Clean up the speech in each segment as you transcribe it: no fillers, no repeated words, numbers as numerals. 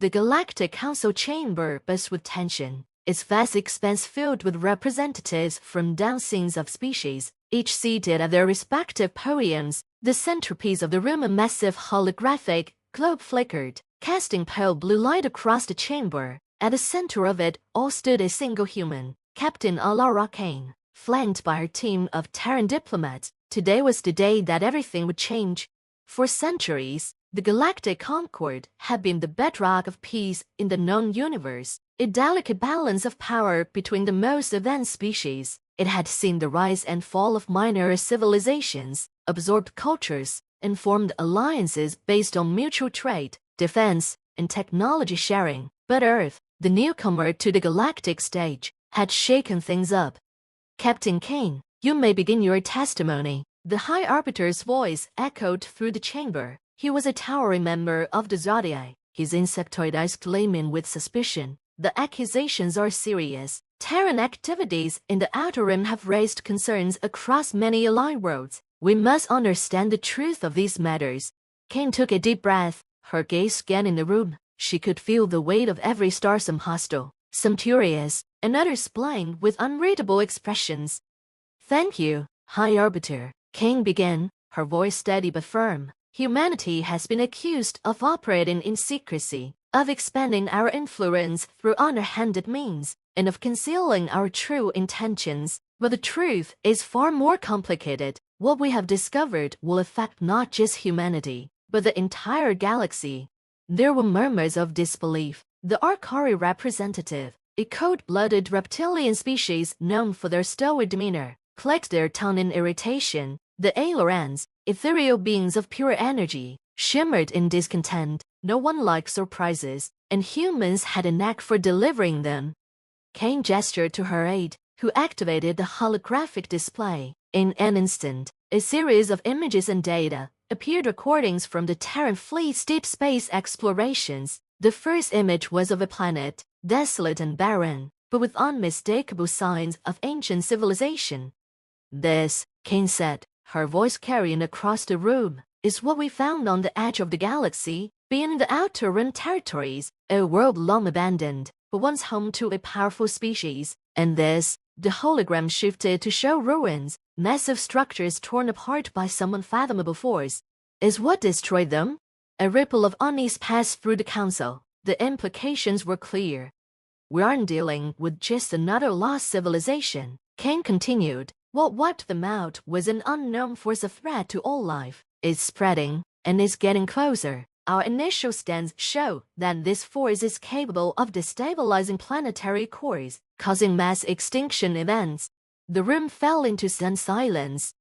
The Galactic Council chamber buzzed with tension, its vast expanse filled with representatives from dozens of species, each seated at their respective podiums. The centerpiece of the room, a massive holographic globe, flickered, casting pale blue light across the chamber. At the center of it all stood a single human, Captain Alara Kane, flanked by her team of Terran diplomats. Today was the day that everything would change. For centuries, the Galactic Concord had been the bedrock of peace in the known universe, a delicate balance of power between the most advanced species. It had seen the rise and fall of minor civilizations, absorbed cultures, and formed alliances based on mutual trade, defense, and technology sharing. But Earth, the newcomer to the galactic stage, had shaken things up. Captain Kane, you may begin your testimony. The High Arbiter's voice echoed through the chamber. He was a towering member of the Zodiac, his insectoid eyes gleaming with suspicion. The accusations are serious. Terran activities in the Outer Rim have raised concerns across many allied worlds. We must understand the truth of these matters. Kane took a deep breath, her gaze scanning the room. She could feel the weight of every star, some hostile, some curious, and others blind with unreadable expressions. Thank you, High Arbiter, Kane began, her voice steady but firm. Humanity has been accused of operating in secrecy, of expanding our influence through underhanded means, and of concealing our true intentions. But the truth is far more complicated. What we have discovered will affect not just humanity, but the entire galaxy. There were murmurs of disbelief. The Arkari representative, a cold-blooded reptilian species known for their stoic demeanor, clicked their tongue in irritation. The Ailorans, ethereal beings of pure energy, shimmered in discontent. No one liked surprises, and humans had a knack for delivering them. Kane gestured to her aide, who activated the holographic display. In an instant, a series of images and data appeared, recordings from the Terran fleet's deep space explorations. The first image was of a planet, desolate and barren, but with unmistakable signs of ancient civilization. This, Kane said, her voice carrying across the room, is what we found on the edge of the galaxy, beyond the Outer Rim territories, a world long abandoned, but once home to a powerful species. And this, the hologram shifted to show ruins, massive structures torn apart by some unfathomable force, is what destroyed them? A ripple of unease passed through the council. The implications were clear. We aren't dealing with just another lost civilization, Kane continued. What wiped them out was an unknown force, of threat to all life. It's spreading, and it's getting closer. Our initial scans show that this force is capable of destabilizing planetary cores, causing mass extinction events. The room fell into stunned silence.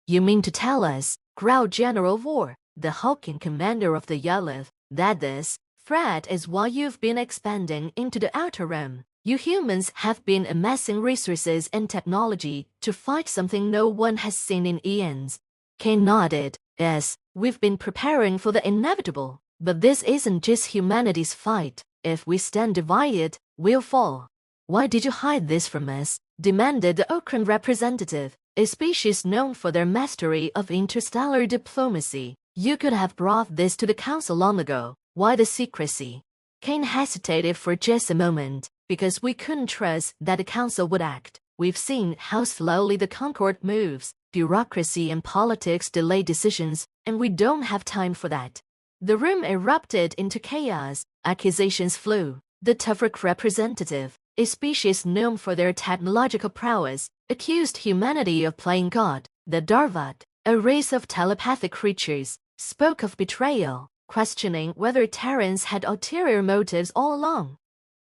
You mean to tell us, growled General Vore, the hulking commander of the Yalith, that this threat is why you've been expanding into the Outer Rim? You humans have been amassing resources and technology to fight something no one has seen in eons. Kane nodded. Yes, we've been preparing for the inevitable. But this isn't just humanity's fight. If we stand divided, we'll fall. Why did you hide this from us? Demanded the Okran representative, a species known for their mastery of interstellar diplomacy. You could have brought this to the council long ago. Why the secrecy? Kane hesitated for just a moment. Because we couldn't trust that the council would act. We've seen how slowly the Concord moves. Bureaucracy and politics delay decisions, and we don't have time for that. The room erupted into chaos. Accusations flew. The Tuvok representative, a species known for their technological prowess, accused humanity of playing God. The Darvat, a race of telepathic creatures, spoke of betrayal, questioning whether Terrans had ulterior motives all along.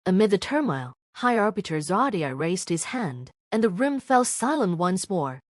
Amid the turmoil, High Arbiter Zodiac raised his hand, and the room fell silent once more.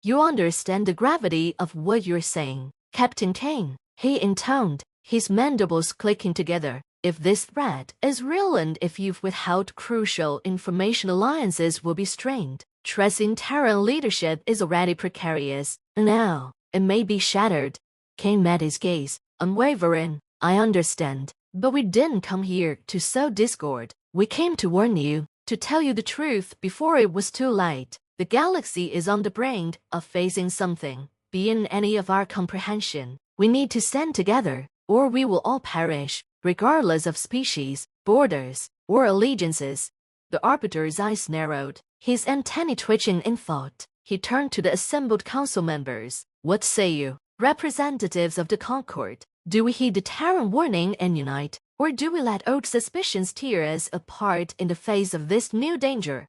You understand the gravity of what you're saying, Captain Kane, he intoned, his mandibles clicking together. If this threat is real and if you've withheld crucial information, alliances will be strained. Trust in Terran leadership is already precarious. Now, it may be shattered. Kane met his gaze, unwavering. I understand, but we didn't come here to sow discord. We came to warn you, to tell you the truth before it was too late. The galaxy is on the brink of facing something beyond any of our comprehension. We need to stand together, or we will all perish. regardless of species, borders, or allegiances. The Arbiter's eyes narrowed, his antennae twitching in thought. He turned to the assembled council members. What say you, representatives of the Concord? Do we heed the Terran warning and unite, or do we let old suspicions tear us apart in the face of this new danger?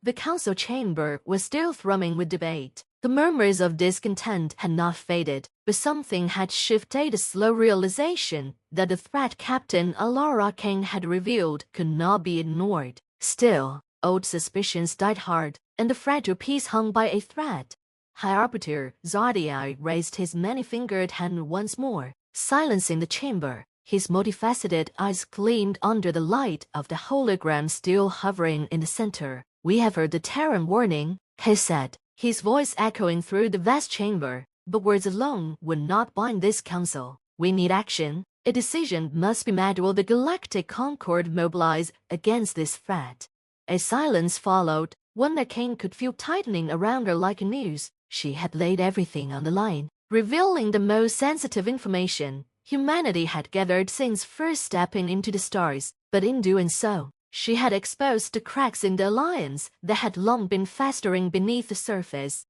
The council chamber was still thrumming with debate. The murmurs of discontent had not faded, but something had shifted. A slow realization that the threat Captain Alara Kane had revealed could not be ignored. Still, old suspicions died hard, and the fragile peace hung by a thread. High Arbiter Zodiac raised his many-fingered hand once more, silencing the chamber. His multifaceted eyes gleamed under the light of the hologram still hovering in the center. We have heard the Terran warning, he said, his voice echoing through the vast chamber, but words alone would not bind this council. We need action. A decision must be made. Will the Galactic Concord mobilize against this threat? A silence followed, one that Kane could feel tightening around her like a noose. She had laid everything on the line, revealing the most sensitive information humanity had gathered since first stepping into the stars, but in doing so, she had exposed the cracks in the alliance that had long been festering beneath the surface.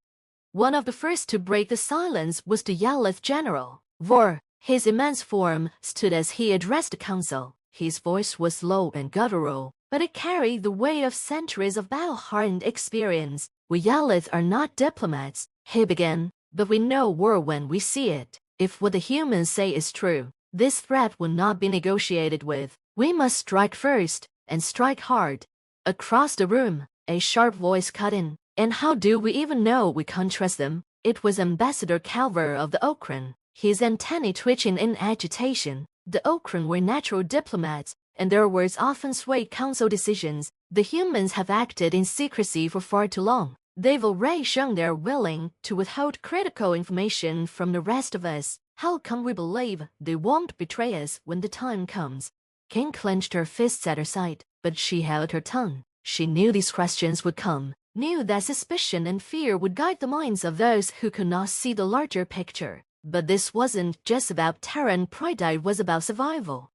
One of the first to break the silence was the Yalith general. Vor, his immense form, stood as he addressed the council. His voice was low and guttural, but it carried the weight of centuries of battle-hardened experience. We Yalith are not diplomats, he began, but we know war when we see it. If what the humans say is true, this threat will not be negotiated with. We must strike first, and strike hard. Across the room, a sharp voice cut in. And how do we even know we can't trust them? It was Ambassador Calver of the Okran, his antennae twitching in agitation. The Okran were natural diplomats, and their words often swayed council decisions. The humans have acted in secrecy for far too long. They've already shown they're willing to withhold critical information from the rest of us. How can we believe they won't betray us when the time comes? Kane clenched her fists at her side, but she held her tongue. She knew these questions would come, knew that suspicion and fear would guide the minds of those who could not see the larger picture. But this wasn't just about Terran pride, it was about survival.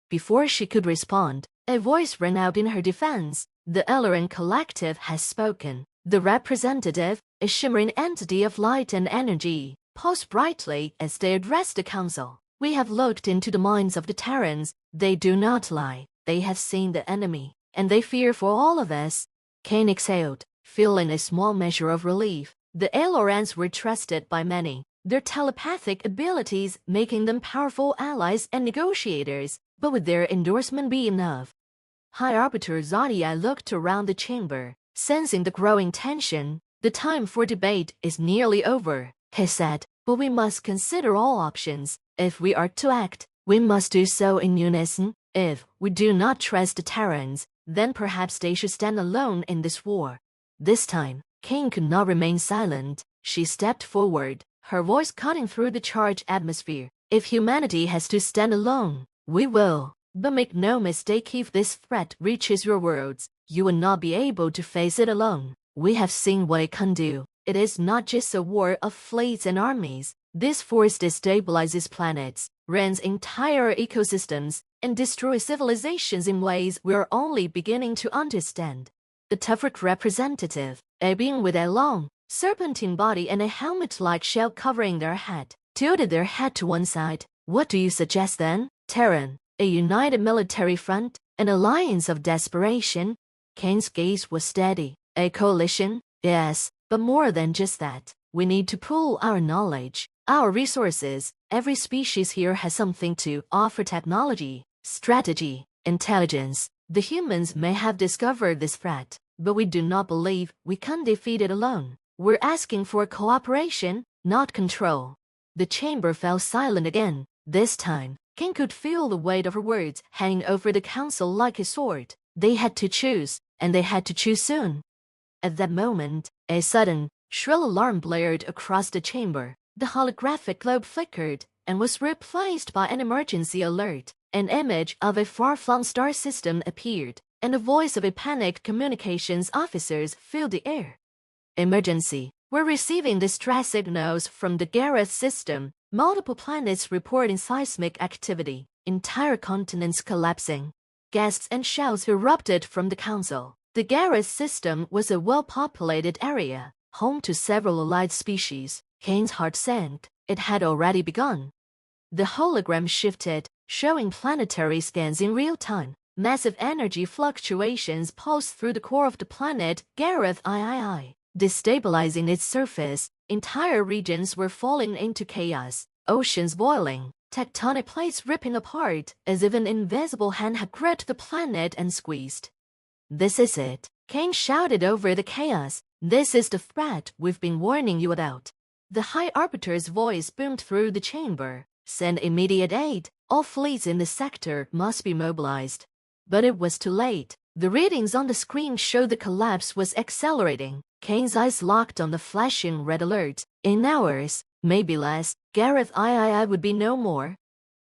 Before she could respond, a voice rang out in her defense. The Ellerin Collective has spoken. The representative, a shimmering entity of light and energy, pulsed brightly as they addressed the council. We have looked into the minds of the Terrans. They do not lie. They have seen the enemy, and they fear for all of us. Kane exhaled, feeling a small measure of relief. The Elorans were trusted by many, their telepathic abilities making them powerful allies and negotiators, but would their endorsement be enough? High Arbiter Zodiac looked around the chamber, sensing the growing tension. The time for debate is nearly over, he said, but we must consider all options. If we are to act, we must do so in unison. If we do not trust the Terrans, then perhaps they should stand alone in this war. This time, Kane could not remain silent. She stepped forward, her voice cutting through the charged atmosphere. If humanity has to stand alone, we will. But make no mistake, if this threat reaches your worlds, you will not be able to face it alone. We have seen what it can do. It is not just a war of fleets and armies. This force destabilizes planets, rends entire ecosystems, and destroys civilizations in ways we are only beginning to understand. The Tefrit representative, a being with a long, serpentine body and a helmet-like shell covering their head, tilted their head to one side. What do you suggest then? Terran, a united military front, an alliance of desperation? Kane's gaze was steady. A coalition? Yes, but more than just that. We need to pool our knowledge, our resources. Every species here has something to offer: technology, strategy, intelligence. The humans may have discovered this threat, but we do not believe we can defeat it alone. We're asking for cooperation, not control. The chamber fell silent again. This time, King could feel the weight of her words hanging over the council like a sword. They had to choose, and they had to choose soon. At that moment, a sudden, shrill alarm blared across the chamber. The holographic globe flickered and was replaced by an emergency alert. An image of a far-flung star system appeared, and the voice of a panicked communications officer filled the air. Emergency. We're receiving distress signals from the Gareth system. Multiple planets reporting seismic activity, entire continents collapsing. Gases and shells erupted from the council. The Garrus system was a well-populated area, home to several allied species. Kane's heart sank. It had already begun. The hologram shifted, showing planetary scans in real time. Massive energy fluctuations pulsed through the core of the planet Gareth III, destabilizing its surface. Entire regions were falling into chaos, oceans boiling, tectonic plates ripping apart, as if an invisible hand had gripped the planet and squeezed. "This is it," Kane shouted over the chaos. "This is the threat we've been warning you about." The High Arbiter's voice boomed through the chamber. "Send immediate aid. All fleets in the sector must be mobilized." But it was too late. The readings on the screen showed the collapse was accelerating. Kane's eyes locked on the flashing red alert. In hours, maybe less, Gareth III would be no more.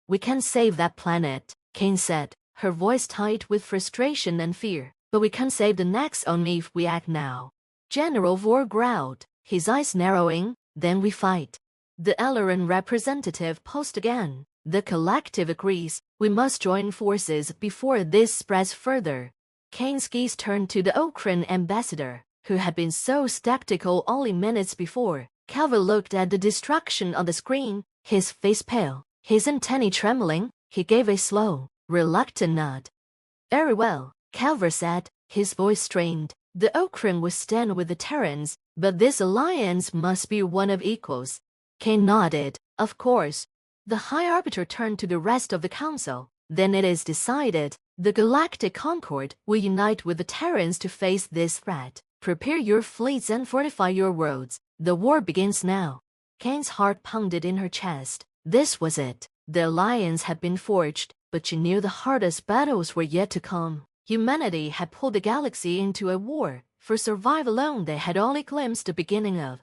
"We can save that planet," Kane said, her voice tight with frustration and fear. "But we can save the next only if we act now." General Vor growled, his eyes narrowing. "Then we fight." The Elleran representative paused again. "The collective agrees. We must join forces before this spreads further." Kane's gaze turned to the Okran ambassador, who had been so skeptical only minutes before. Calvert looked at the destruction on the screen, his face pale, his antennae trembling. He gave a slow, reluctant nod. "Very well," Calvert said, his voice strained. "The Okran will stand with the Terrans, but this alliance must be one of equals." Kane nodded. "Of course." The High Arbiter turned to the rest of the council. "Then it is decided. The Galactic Concord will unite with the Terrans to face this threat. Prepare your fleets and fortify your worlds. The war begins now." Kane's heart pounded in her chest. This was it. The alliance had been forged, but she knew the hardest battles were yet to come. Humanity had pulled the galaxy into a war. For survival alone they had only glimpsed the beginning of.